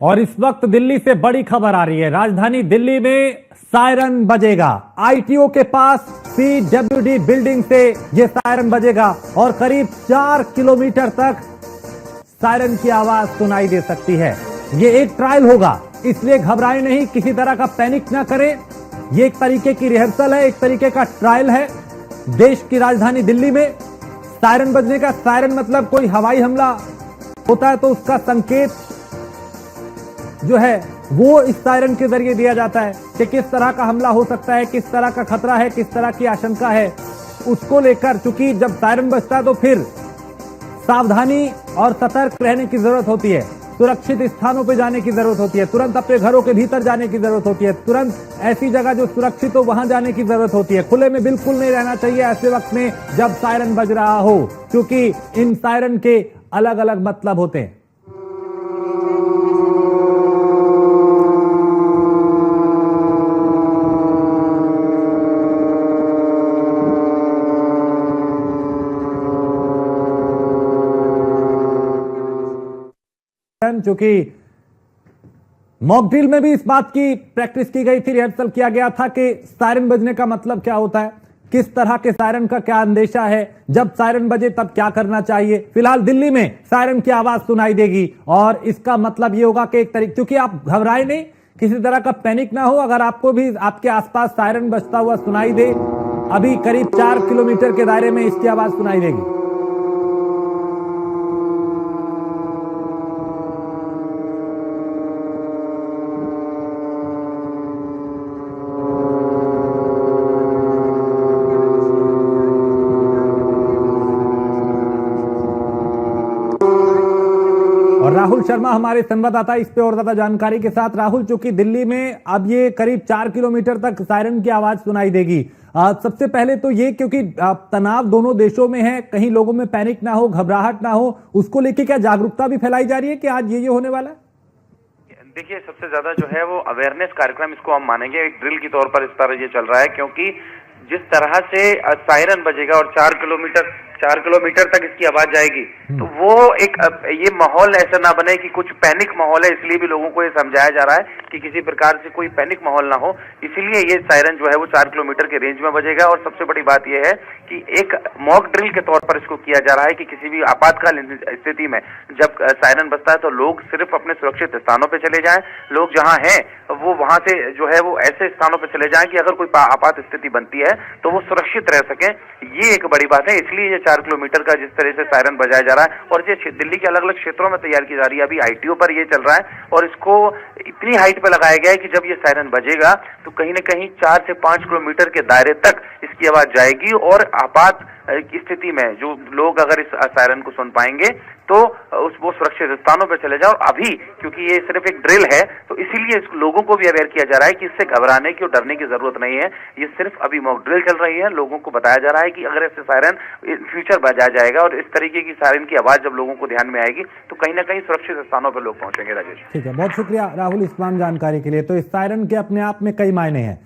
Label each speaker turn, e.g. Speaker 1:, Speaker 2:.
Speaker 1: और इस वक्त दिल्ली से बड़ी खबर आ रही है। राजधानी दिल्ली में सायरन बजेगा। आईटीओ के पास पीडब्ल्यूडी बिल्डिंग से यह सायरन बजेगा और करीब 4 किलोमीटर तक सायरन की आवाज सुनाई दे सकती है। यह एक ट्रायल होगा, इसलिए घबराएं नहीं, किसी तरह का पैनिक ना करें। यह एक तरीके की रिहर्सल है, एक तरीके का ट्रायल है। देश की राजधानी दिल्ली में सायरन बजने का, सायरन मतलब कोई हवाई हमला होता है तो उसका संकेत जो है वो इस सायरन के जरिए दिया जाता है कि किस तरह का हमला हो सकता है, किस तरह का खतरा है, किस तरह की आशंका है, उसको लेकर। चूंकि जब सायरन बजता है तो फिर सावधानी और सतर्क रहने की जरूरत होती है, सुरक्षित स्थानों पर जाने की जरूरत होती है, तुरंत अपने घरों के भीतर जाने की जरूरत होती है, तुरंत ऐसी जगह जो सुरक्षित हो वहां जाने की जरूरत होती है। खुले में बिल्कुल नहीं रहना चाहिए ऐसे वक्त में जब सायरन बज रहा हो, क्योंकि इन सायरन के अलग अलग मतलब होते हैं। चूंकि मॉक ड्रिल में भी इस बात की प्रैक्टिस की गई थी, रिहर्सल किया गया था कि सायरन बजने का मतलब क्या होता है, किस तरह के सायरन का क्या अंदेशा है, जब सायरन बजे तब क्या करना चाहिए। फिलहाल दिल्ली में सायरन की आवाज सुनाई देगी और इसका मतलब यह होगा कि एक तरीके, क्योंकि आप घबराए नहीं, किसी तरह का पैनिक ना हो। अगर आपको भी आपके आसपास सायरन बजता हुआ सुनाई दे, अभी करीब 4 किलोमीटर के दायरे में इसकी आवाज सुनाई देगी। और राहुल शर्मा हमारे संवाददाता इस पे और ज्यादा जानकारी के साथ। राहुल, चूंकि दिल्ली में अब ये करीब 4 किलोमीटर तक सायरन की आवाज सुनाई देगी, सबसे पहले तो ये, क्योंकि तनाव दोनों देशों में है, कहीं लोगों में पैनिक ना हो, घबराहट ना हो, उसको लेके क्या जागरूकता भी फैलाई जा रही है कि आज ये होने वाला है?
Speaker 2: देखिए, सबसे ज्यादा जो है वो अवेयरनेस कार्यक्रम इसको हम मानेंगे, एक ड्रिल की तौर पर इस तरह ये चल रहा है, क्योंकि जिस तरह से सायरन बजेगा और 4 किलोमीटर तक इसकी आवाज जाएगी, तो वो एक ये माहौल ऐसा ना बने कि कुछ पैनिक माहौल है, इसलिए भी लोगों को ये समझाया जा रहा है कि किसी प्रकार से कोई पैनिक माहौल ना हो। इसीलिए ये सायरन जो है वो 4 किलोमीटर के रेंज में बजेगा। और सबसे बड़ी बात यह है कि एक मॉक ड्रिल के तौर पर इसको किया जा रहा है कि किसी भी आपातकालीन स्थिति में जब सायरन बजता है तो लोग सिर्फ अपने सुरक्षित स्थानों पर चले जाएं, लोग जहां हैं वो वहां से जो है वो ऐसे स्थानों पर चले जाएं कि अगर कोई आपात स्थिति बनती है तो वो सुरक्षित रह सकें। ये एक बड़ी बात है, इसलिए ये 4 किलोमीटर का जिस तरह से सायरन बजाया जा रहा है और ये दिल्ली के अलग अलग क्षेत्रों में तैयार की जा रही है। अभी आईटीओ पर ये चल रहा है और इसको इतनी हाइट पे लगाया गया है कि जब ये सायरन बजेगा तो कहीं न कहीं 4 से 5 किलोमीटर के दायरे तक इसकी आवाज जाएगी और आपात की स्थिति में जो लोग अगर इस सायरन को सुन पाएंगे तो वो सुरक्षित स्थानों पर चले जाओ। अभी क्योंकि ये सिर्फ एक ड्रिल है तो इसीलिए लोगों को भी अवेयर किया जा रहा है कि इससे घबराने की और डरने की जरूरत नहीं है। ये सिर्फ अभी मॉक ड्रिल चल रही है, लोगों को बताया जा रहा है कि अगर ऐसे सायरन फ्यूचर बजाया जाएगा और इस तरीके की सायरन की आवाज जब लोगों को ध्यान में आएगी तो कहीं ना कहीं सुरक्षित स्थानों पर लोग पहुंचेंगे। राजेश,
Speaker 1: ठीक है, बहुत शुक्रिया राहुल इस तमाम जानकारी के लिए। तो इस सायरन के अपने आप में कई मायने हैं।